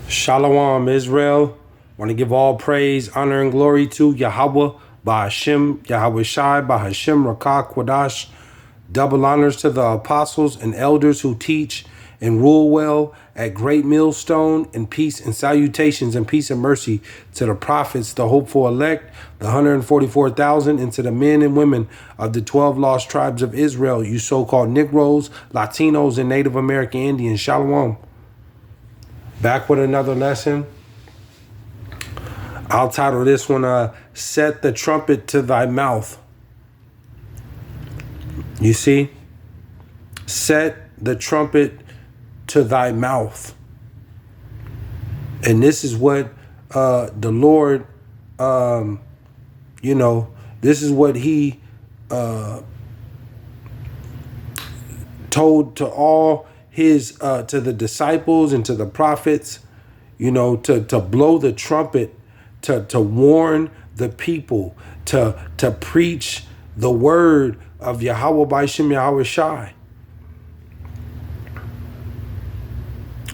Shalom, Israel. Want to give all praise, honor, and glory to Yahawah, BASHAM, YAHAWAHSH, BASHAM, Rakah, Quadash. Double honors to the apostles and elders who teach and rule well at Great Millstone, and peace and salutations and peace and mercy to the prophets, the hopeful elect, the 144,000, and to the men and women of the 12 lost tribes of Israel, you so-called Negroes, Latinos, and Native American Indians. Shalom. Back with another lesson. I'll title this one, Set the Trumpet to Thy Mouth. You see? Set the trumpet to thy mouth. And this is what the Lord, this is what he told to all his, to the disciples and to the prophets, to blow the trumpet, to warn the people, to preach the word of Yahawah BASHAM YAHAWAHSH.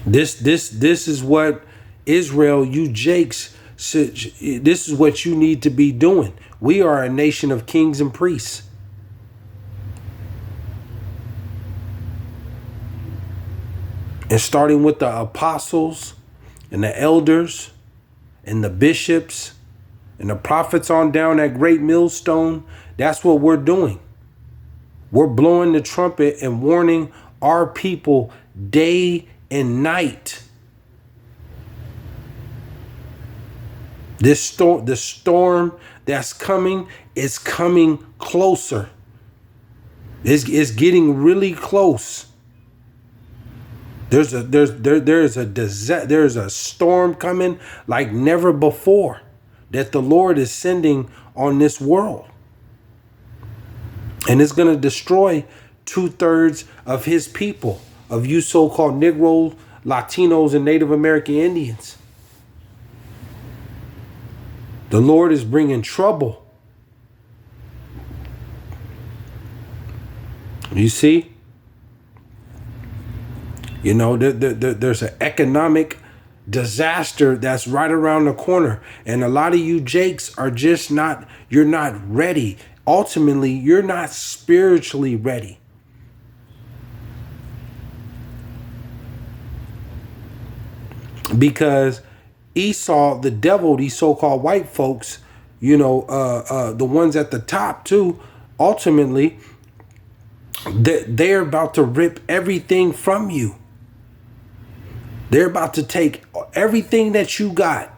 This is what Israel, you Jakes, this is what you need to be doing. We are a nation of kings and priests. And starting with the apostles and the elders and the bishops and the prophets on down at Great Millstone, that's what we're doing. We're blowing the trumpet and warning our people day and night. The storm that's coming is coming closer. It's getting really close. There's a storm coming like never before that the Lord is sending on this world. And it's going to destroy 2/3 of his people, of you so-called Negroes, Latinos, and Native American Indians. The Lord is bringing trouble. You see? There's an economic disaster that's right around the corner. And a lot of you Jakes are just you're not ready. Ultimately, you're not spiritually ready. Because Esau, the devil, these so-called white folks, the ones at the top too, ultimately, they're about to rip everything from you. They're about to take everything that you got.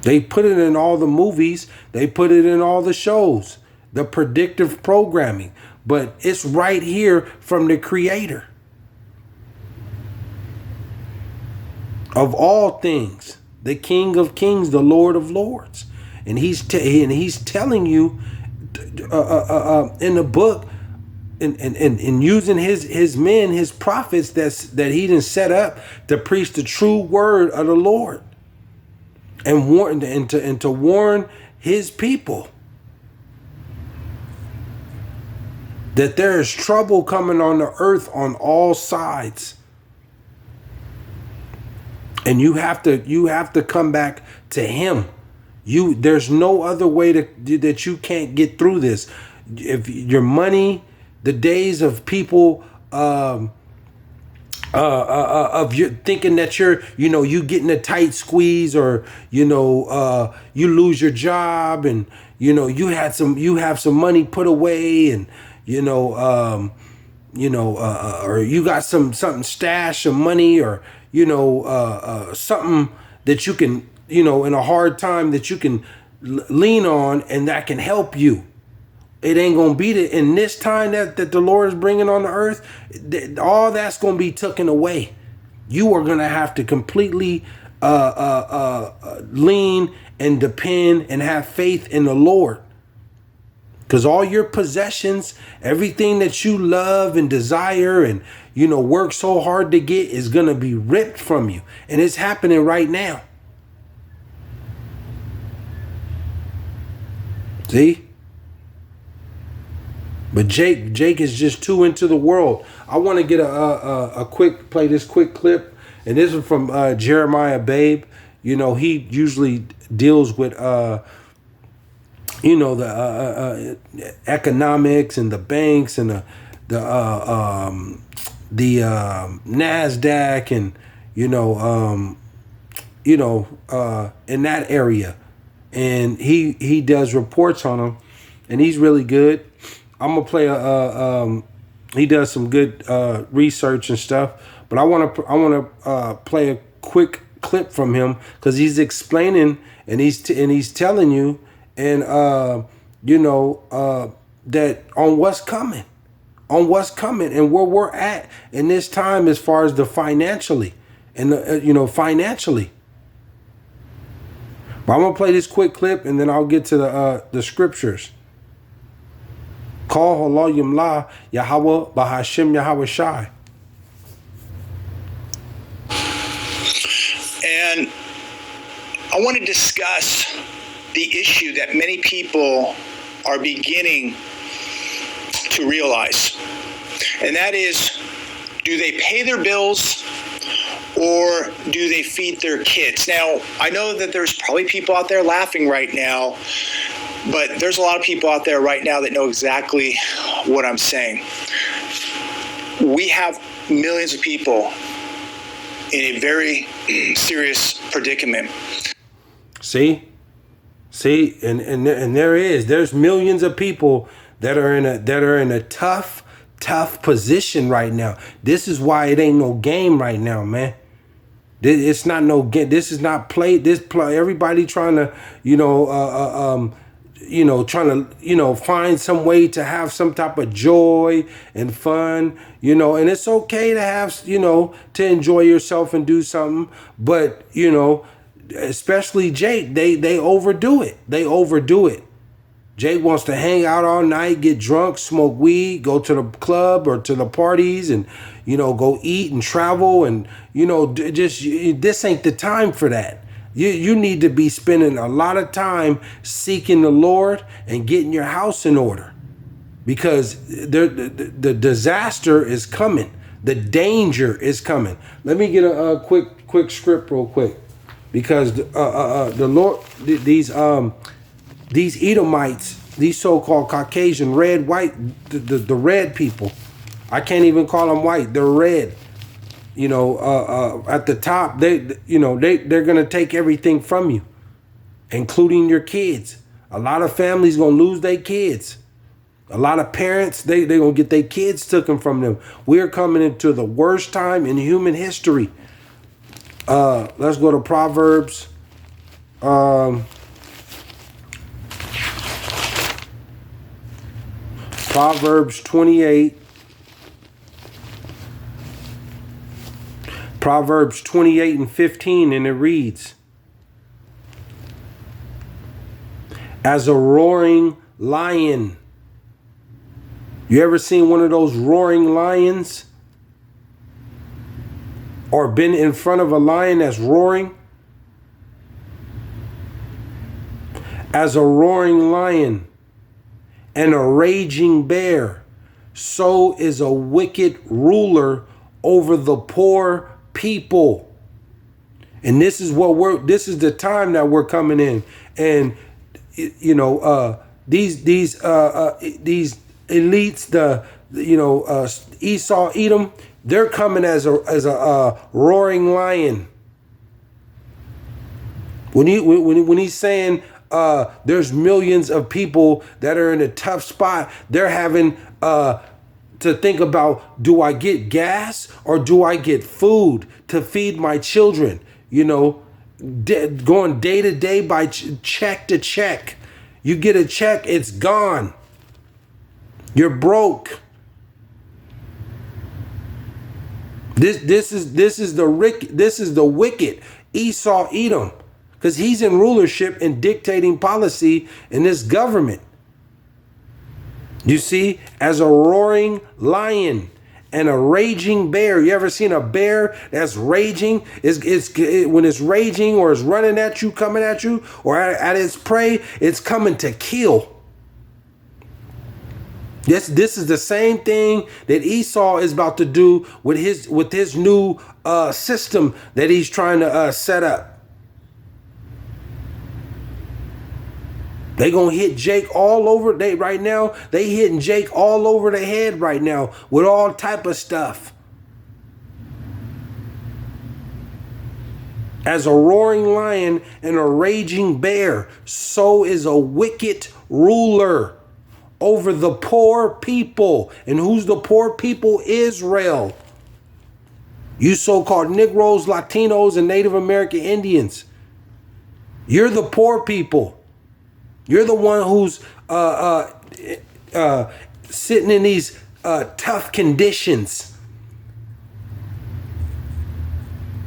They put it in all the movies. They put it in all the shows, the predictive programming. But it's right here from the Creator of all things, the King of Kings, the Lord of Lords. And he's telling you in the book, and using his men, his prophets that he done set up to preach the true word of the Lord. And warn to warn his people that there is trouble coming on the earth on all sides. And you have to come back to him. There's no other way that you can't get through this. If your money, the days of people of you thinking that you getting a tight squeeze, or you lose your job, and you have some money put away, and or you got something stashed, some money, or something that you can in a hard time that you can lean on, and that can help you. It ain't gonna be in this time that the Lord is bringing on the earth. All that's gonna be taken away. You are gonna have to completely lean and depend and have faith in the Lord, because all your possessions, everything that you love and desire and work so hard to get, is gonna be ripped from you, and it's happening right now. See? But Jake is just too into the world. I want to get a quick play this quick clip, and this is from Jeremiah Babe. You know, he usually deals with you know, the economics and the banks and the Nasdaq and in that area, and he does reports on them, and he's really good. I'm gonna play he does some good research and stuff, but I want to play a quick clip from him because he's explaining and he's telling you and that on what's coming and where we're at in this time as far as the financially and financially. But I'm gonna play this quick clip and then I'll get to the scriptures. Call Allah Yumla Yahawah BASHAM YAHAWAHSH. And I want to discuss the issue that many people are beginning to realize. And that is, do they pay their bills or do they feed their kids? Now, I know that there's probably people out there laughing right now, but there's a lot of people out there right now that know exactly what I'm saying. We have millions of people in a very serious predicament. See, and there's millions of people that are in a tough position right now. This is why it ain't no game right now, man. It's not no game. This is not play. Everybody trying to, trying to, find some way to have some type of joy and fun, and it's okay to have, to enjoy yourself and do something. But, especially Jake, they overdo it. Jake wants to hang out all night, get drunk, smoke weed, go to the club or to the parties and, go eat and travel. And, this ain't the time for that. You need to be spending a lot of time seeking the Lord and getting your house in order, because the disaster is coming. The danger is coming. Let me get a quick script real quick, because the Lord, these Edomites, these so-called Caucasian, red, white, the red people, I can't even call them white. They're red. At the top, they're gonna take everything from you, including your kids. A lot of families gonna lose their kids. A lot of parents, they gonna get their kids taken from them. We're coming into the worst time in human history. Let's go to Proverbs. Proverbs 28. Proverbs 28:15, and it reads, as a roaring lion. You ever seen one of those roaring lions? Or been in front of a lion that's roaring? As a roaring lion and a raging bear, so is a wicked ruler over the poor people. And this is the time that we're coming in. And these elites, Esau, Edom, they're coming as a roaring lion. When he's saying there's millions of people that are in a tough spot, they're having to think about, do I get gas or do I get food to feed my children? Going day to day by check to check. You get a check, it's gone. You're broke. This is the wicked Esau Edom, because he's in rulership and dictating policy in this government. You see, as a roaring lion and a raging bear. You ever seen a bear that's raging? When it's raging or it's running at you, coming at you, or at its prey, it's coming to kill. This is the same thing that Esau is about to do with his new system that he's trying to set up. They gonna hit Jake all over. They hitting Jake all over the head right now with all type of stuff. As a roaring lion and a raging bear, so is a wicked ruler over the poor people. And who's the poor people? Israel. You so-called Negroes, Latinos, and Native American Indians. You're the poor people. You're the one who's sitting in these tough conditions.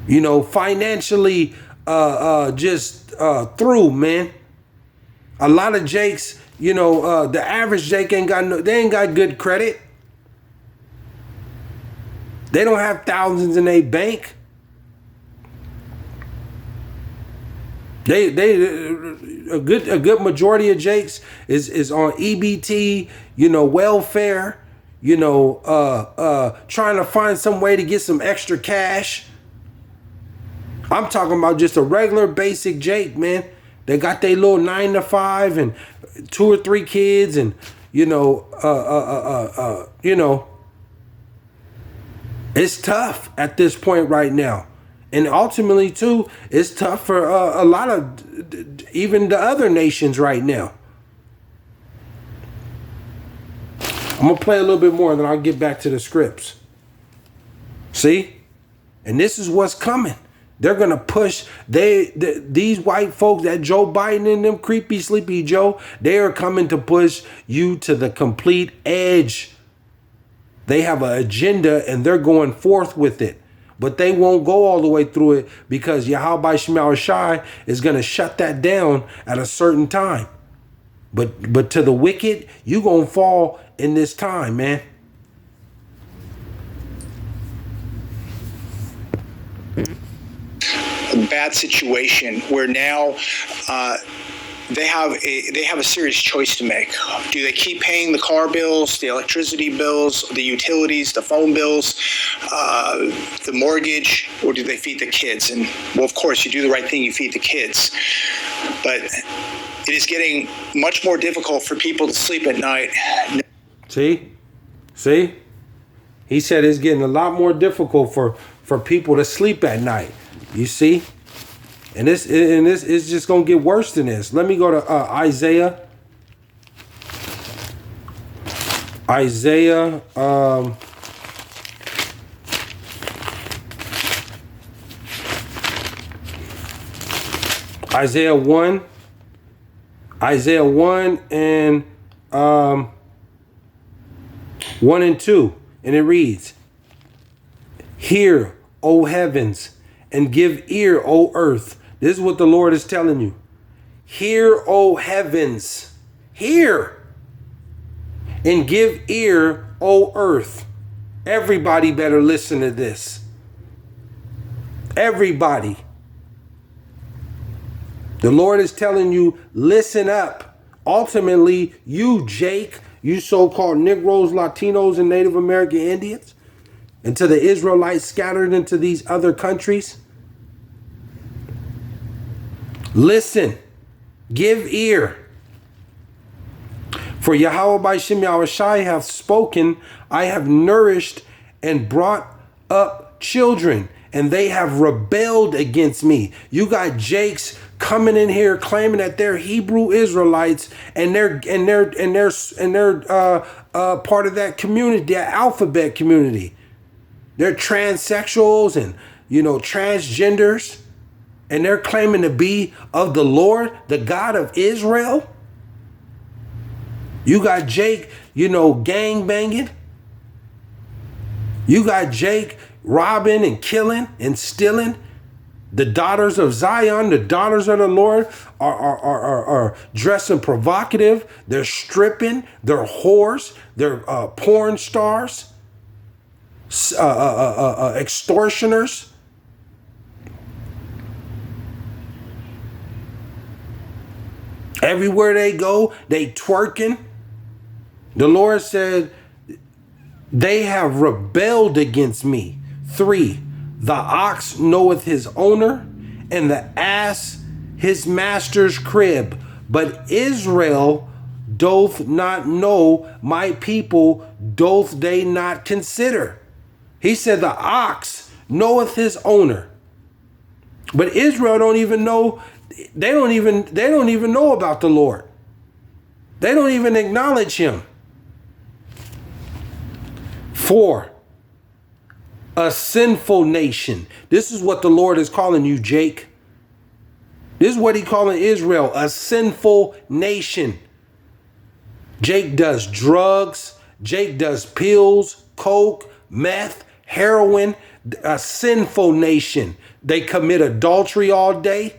You know, financially just through, man. A lot of Jakes, you know, the average Jake they ain't got good credit. They don't have thousands in their bank. A good majority of Jakes is on EBT, you know, welfare, you know, trying to find some way to get some extra cash. I'm talking about just a regular basic Jake, man. They got their little 9 to 5 and 2 or 3 kids, and you know, it's tough at this point right now. And ultimately, too, it's tough for a lot of even the other nations right now. I'm going to play a little bit more, and then I'll get back to the scripts. See? And this is what's coming. They're going to push these white folks, that Joe Biden and them creepy, sleepy Joe, they are coming to push you to the complete edge. They have an agenda, and they're going forth with it. But they won't go all the way through it because YAHAWAHSH is going to shut that down at a certain time. But to the wicked, you going to fall in this time, man. A bad situation where now they have a serious choice to make. Do they keep paying the car bills, the electricity bills, the utilities, the phone bills, the mortgage, or do they feed the kids? And well, of course, you do the right thing, you feed the kids. But it is getting much more difficult for people to sleep at night. See? He said it's getting a lot more difficult for people to sleep at night. You see? And this is just going to get worse than this. Let me go to Isaiah. Isaiah 1. Isaiah 1 and 1 and 2. And it reads, "Hear, O heavens, and give ear, O earth." This is what the Lord is telling you. Hear, O heavens. Hear. And give ear, O earth. Everybody better listen to this. Everybody. The Lord is telling you, listen up. Ultimately, you, Jake, you so-called Negroes, Latinos, and Native American Indians, and to the Israelites scattered into these other countries, listen, give ear. For YAHAWAH hath spoken, I have nourished and brought up children, and they have rebelled against me. You got Jakes coming in here claiming that they're Hebrew Israelites, and they're part of that community, that alphabet community. They're transsexuals and, you know, transgenders. And they're claiming to be of the Lord, the God of Israel. You got Jake, you know, gang banging. You got Jake robbing and killing and stealing. The daughters of Zion, the daughters of the Lord, are dressing provocative. They're stripping. They're whores. They're porn stars, extortioners. Everywhere they go, they twerking. The Lord said, they have rebelled against me. 3, the ox knoweth his owner, and the ass his master's crib. But Israel doth not know, my people doth they not consider. He said the ox knoweth his owner. But Israel don't even know, they don't even know about the Lord. They don't even acknowledge him. 4, a sinful nation. This is what the Lord is calling you, Jake. This is what he calling Israel, a sinful nation. Jake does drugs. Jake does pills, coke, meth, heroin. A sinful nation. They commit adultery all day.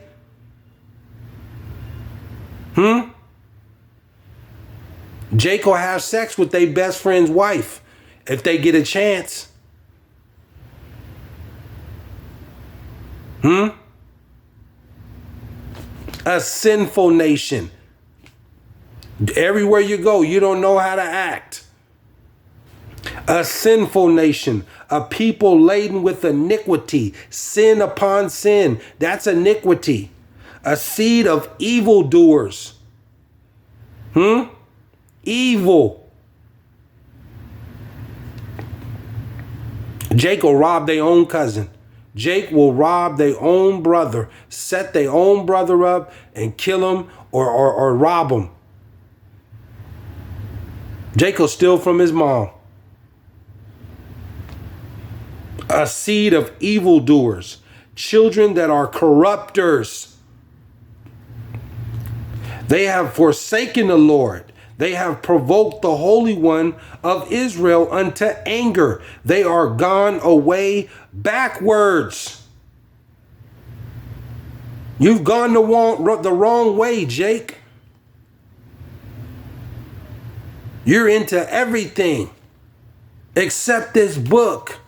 Jake will have sex with their best friend's wife if they get a chance. A sinful nation. Everywhere you go, you don't know how to act. A sinful nation. A people laden with iniquity. Sin upon sin. That's iniquity. A seed of evildoers. Evil. Jake will rob their own cousin. Jake will rob their own brother, set their own brother up and kill him or rob him. Jake will steal from his mom. A seed of evildoers, children that are corrupters. They have forsaken the Lord. They have provoked the Holy One of Israel unto anger. They are gone away backwards. You've gone the wrong way, Jake. You're into everything except this book.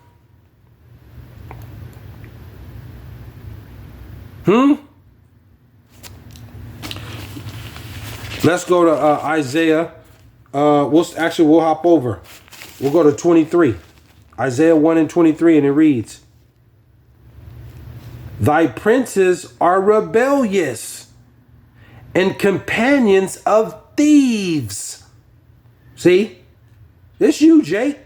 Let's go to Isaiah. We'll hop over. We'll go to 23. Isaiah 1 and 23, and it reads, thy princes are rebellious and companions of thieves. See? This you, Jake.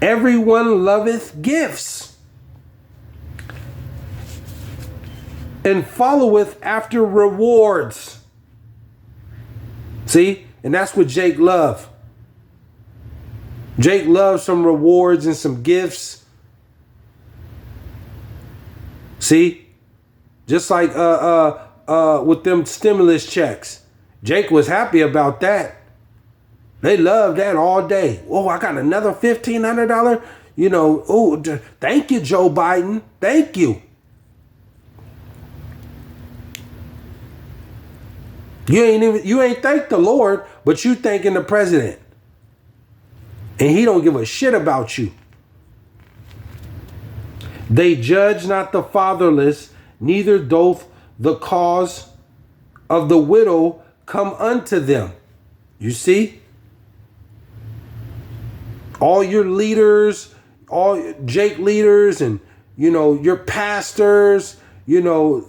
Everyone loveth gifts and followeth after rewards. See? And that's what Jake loved. Jake loves some rewards and some gifts. See? Just like with them stimulus checks. Jake was happy about that. They loved that all day. Oh, I got another $1,500. You know, oh, thank you, Joe Biden. Thank you. You ain't thank the Lord, but you thanking the president. And he don't give a shit about you. They judge not the fatherless, neither doth the cause of the widow come unto them. You see? All your leaders, all Jake leaders, and, you know, your pastors, you know,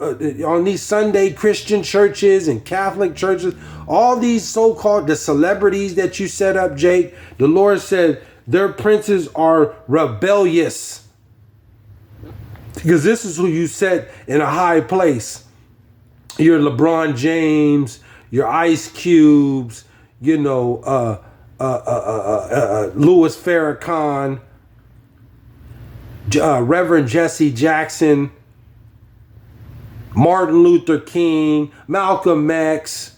on these Sunday Christian churches and Catholic churches, all these so-called, the celebrities that you set up, Jake, the Lord said their princes are rebellious. Because this is who you set in a high place. Your LeBron James, your Ice Cubes, you know, Louis Farrakhan, Reverend Jesse Jackson, Martin Luther King, Malcolm X.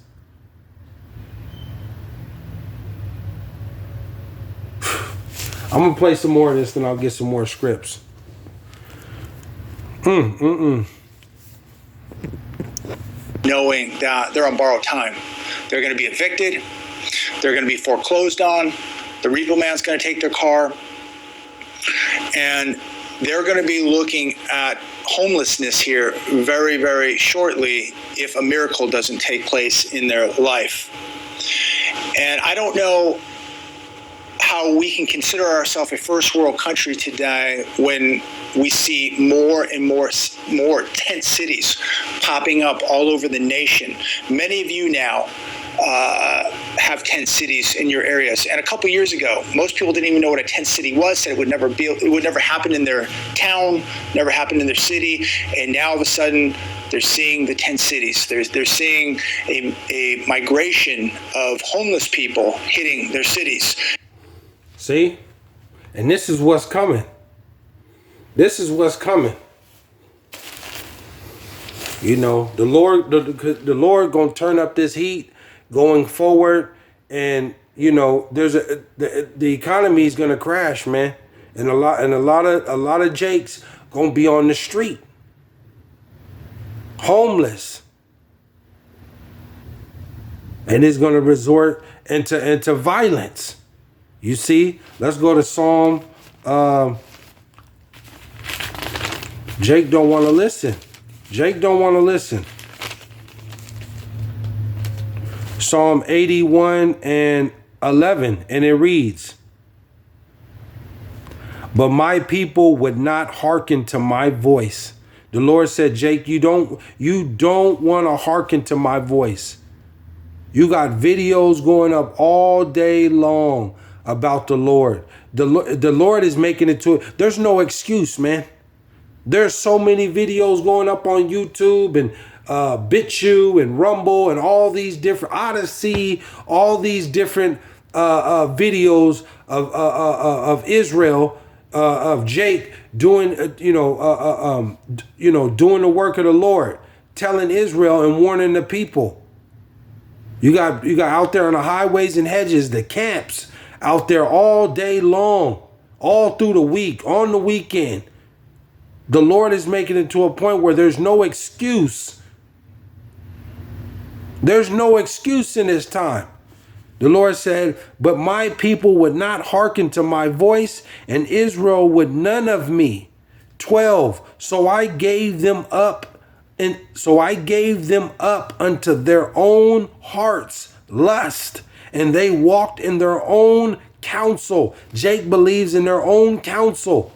I'm going to play some more of this, then I'll get some more scripts. Knowing that they're on borrowed time. They're going to be evicted. They're going to be foreclosed on. The repo man's going to take their car. And they're going to be looking at homelessness here very, very shortly if a miracle doesn't take place in their life. And I don't know how we can consider ourselves a first world country today when we see more and more tent cities popping up all over the nation. Many of you now have tent cities in your areas. And a couple years ago, most people didn't even know what a tent city was, said it would never happen in their town, never happen in their city. And now all of a sudden, they're seeing the tent cities. They're seeing a migration of homeless people hitting their cities. See? And this is what's coming. This is what's coming. You know, the Lord gonna turn up this heat going forward, and you know, the economy is gonna crash, man, and a lot of Jakes gonna be on the street, homeless, and it's gonna resort into violence. You see, let's go to Psalm. Jake don't want to listen. Jake don't want to listen. Psalm 81 and 11, and it reads, "But my people would not hearken to my voice." The Lord said, Jake, you don't want to hearken to my voice. You got videos going up all day long about the Lord. The Lord is making it to it. There's no excuse, man. There's so many videos going up on YouTube and BitChute and Rumble and all these different Odyssey, all these different videos of Israel, of Jake doing, doing the work of the Lord, telling Israel and warning the people. You got out there on the highways and hedges, the camps out there all day long, all through the week, on the weekend. The Lord is making it to a point where there's no excuse. There's no excuse in this time. The Lord said, but my people would not hearken to my voice, and Israel would none of me. 12. So I gave them up unto their own hearts' lust, and they walked in their own counsel. Jake believes in their own counsel.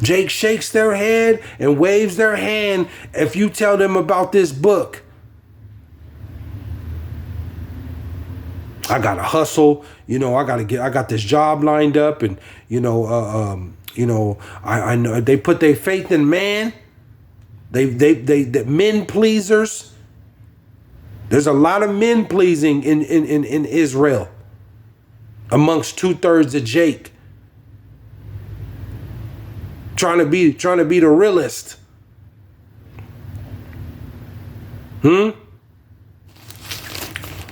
Jake shakes their head and waves their hand if you tell them about this book. I gotta hustle, I got this job lined up, and I know they put their faith in man. They men pleasers. There's a lot of men pleasing in Israel amongst 2/3 of Jake. Trying to be the realist.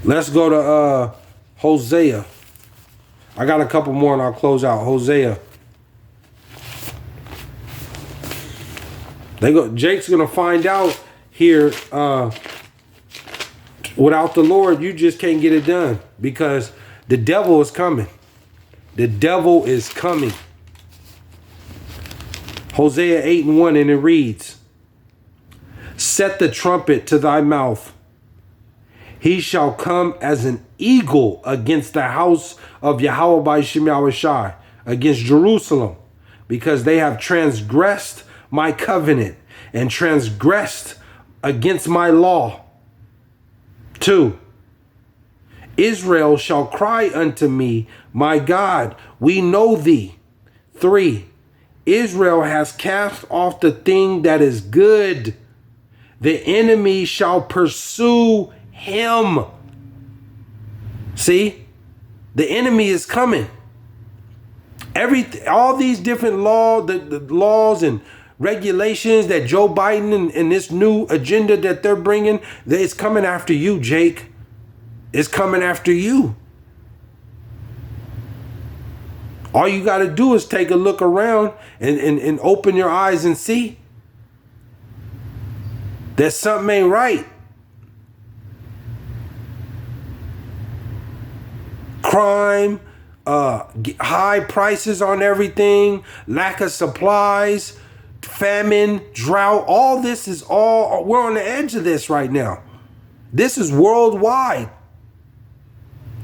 Let's go to Hosea. I got a couple more and I'll close out. Hosea. Jake's gonna find out here, without the Lord, you just can't get it done, because the devil is coming. The devil is coming. Hosea 8 and 1, and it reads, "Set the trumpet to thy mouth. He shall come as an eagle against the house of YAHAWAH, against Jerusalem, because they have transgressed my covenant and transgressed against my law." 2. Israel shall cry unto me, my God, we know thee. 3. Israel has cast off the thing that is good. The enemy shall pursue him. See, the enemy is coming. All these different the laws and regulations that Joe Biden and this new agenda that they're bringing, it's coming after you, Jake. It's coming after you. All you got to do is take a look around and open your eyes and see that something ain't right. Crime, high prices on everything, lack of supplies, famine, drought, we're on the edge of this right now. This is worldwide.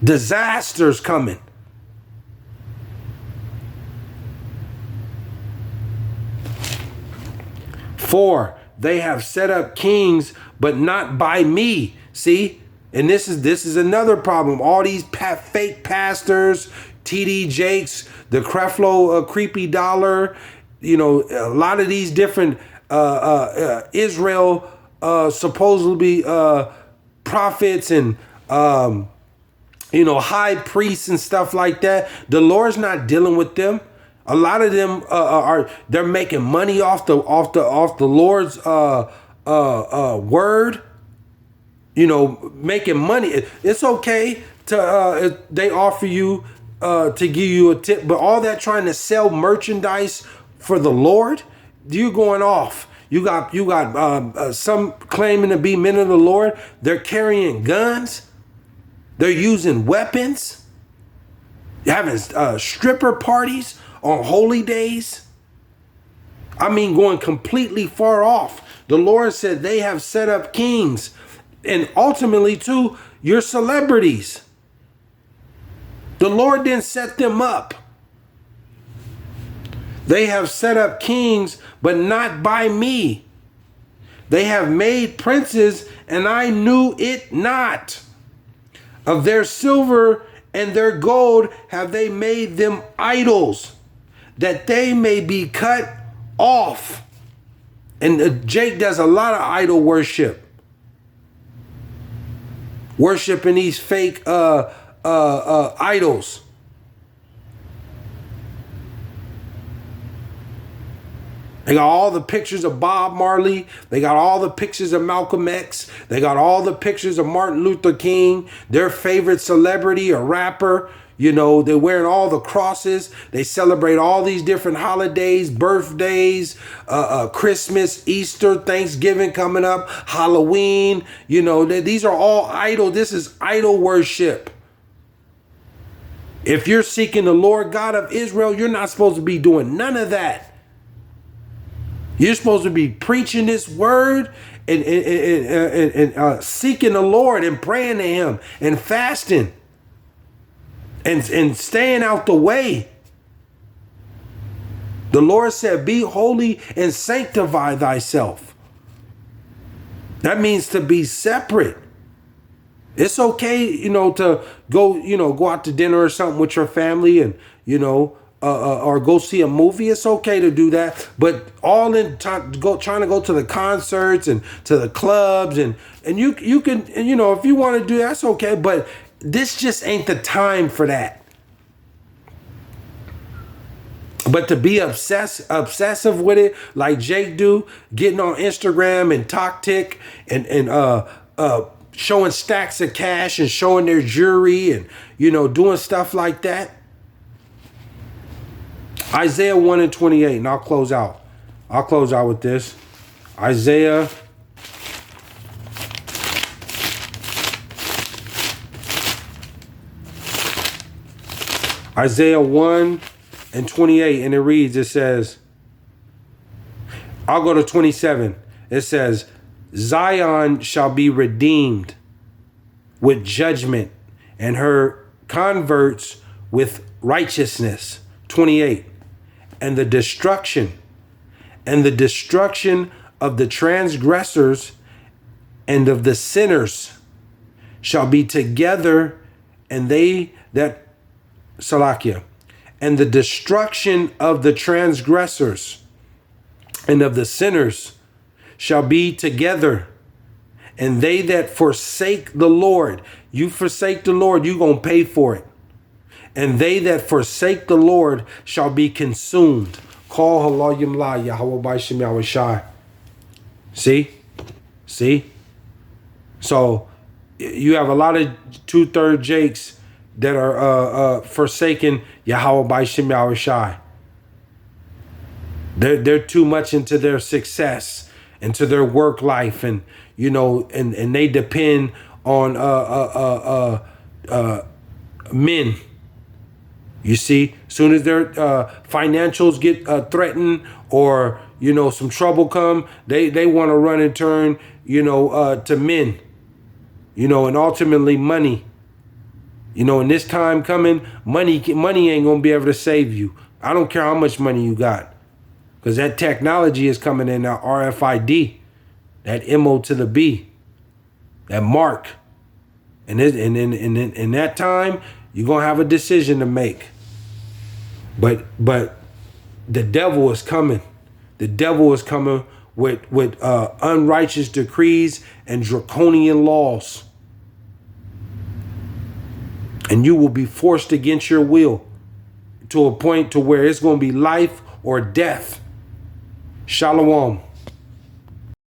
Disasters coming. Four, they have set up kings, but not by me. See? And this is another problem. All these fake pastors, TD Jakes, the Creflo Creepy Dollar, you know, a lot of these different Israel supposedly prophets and you know, high priests and stuff like that. The Lord's not dealing with them. A lot of them they're making money off the Lord's word. You know, making money. It's okay to if they offer you to give you a tip, but all that trying to sell merchandise for the Lord, you're going off. You got some claiming to be men of the Lord. They're carrying guns. They're using weapons. You're having stripper parties on holy days. I mean, going completely far off. The Lord said they have set up kings. And ultimately, too, you're celebrities. The Lord didn't set them up. They have set up kings, but not by me. They have made princes, and I knew it not. Of their silver and their gold have they made them idols, that they may be cut off. And Jake does a lot of idol worship. Worshiping these fake idols. They got all the pictures of Bob Marley. They got all the pictures of Malcolm X. They got all the pictures of Martin Luther King, their favorite celebrity or rapper. You know, they're wearing all the crosses. They celebrate all these different holidays, birthdays, Christmas, Easter, Thanksgiving coming up, Halloween. You know, these are all idol. This is idol worship. If you're seeking the Lord God of Israel, you're not supposed to be doing none of that. You're supposed to be preaching this word and seeking the Lord and praying to him and fasting. And staying out the way. The Lord said, be holy and sanctify thyself. That means to be separate. It's okay, you know, to go out to dinner or something with your family and, you know, or go see a movie. It's okay to do that. But all in trying to go to the concerts and to the clubs and you can, and, you know, if you want to do that, that's okay. But this just ain't the time for that. But to be obsessive with it, like Jake do, getting on Instagram and TikTok and showing stacks of cash and showing their jewelry and, you know, doing stuff like that. Isaiah 1:28, and I'll close out. I'll close out with this. Isaiah 1:28, and it reads, it says, I'll go to 27. It says, Zion shall be redeemed with judgment, and her converts with righteousness. 28. And the destruction of the transgressors and of the sinners shall be together, and they that Salakia, and the destruction of the transgressors and of the sinners shall be together, and they that forsake the Lord. You forsake the Lord, you gonna pay for it. And they that forsake the Lord shall be consumed. Call halayim la YAHAWAHSH YAHAWAHSH. See? So you have a lot of 2/3 Jakes that are forsaking YAHAWAHSH YAHAWAHSH. They're too much into their success, into their work life, and you know, and they depend on men. You see, soon as their financials get threatened, or you know, some trouble come, they want to run and turn, you know, to men. you know, and ultimately money. You know, in this time coming, money ain't gonna be able to save you. I don't care how much money you got, because that technology is coming in now. RFID, that MO to the B, that mark, and in that time, you're gonna have a decision to make. But the devil is coming. The devil is coming with unrighteous decrees and draconian laws. And you will be forced against your will to a point to where it's going to be life or death. Shalom.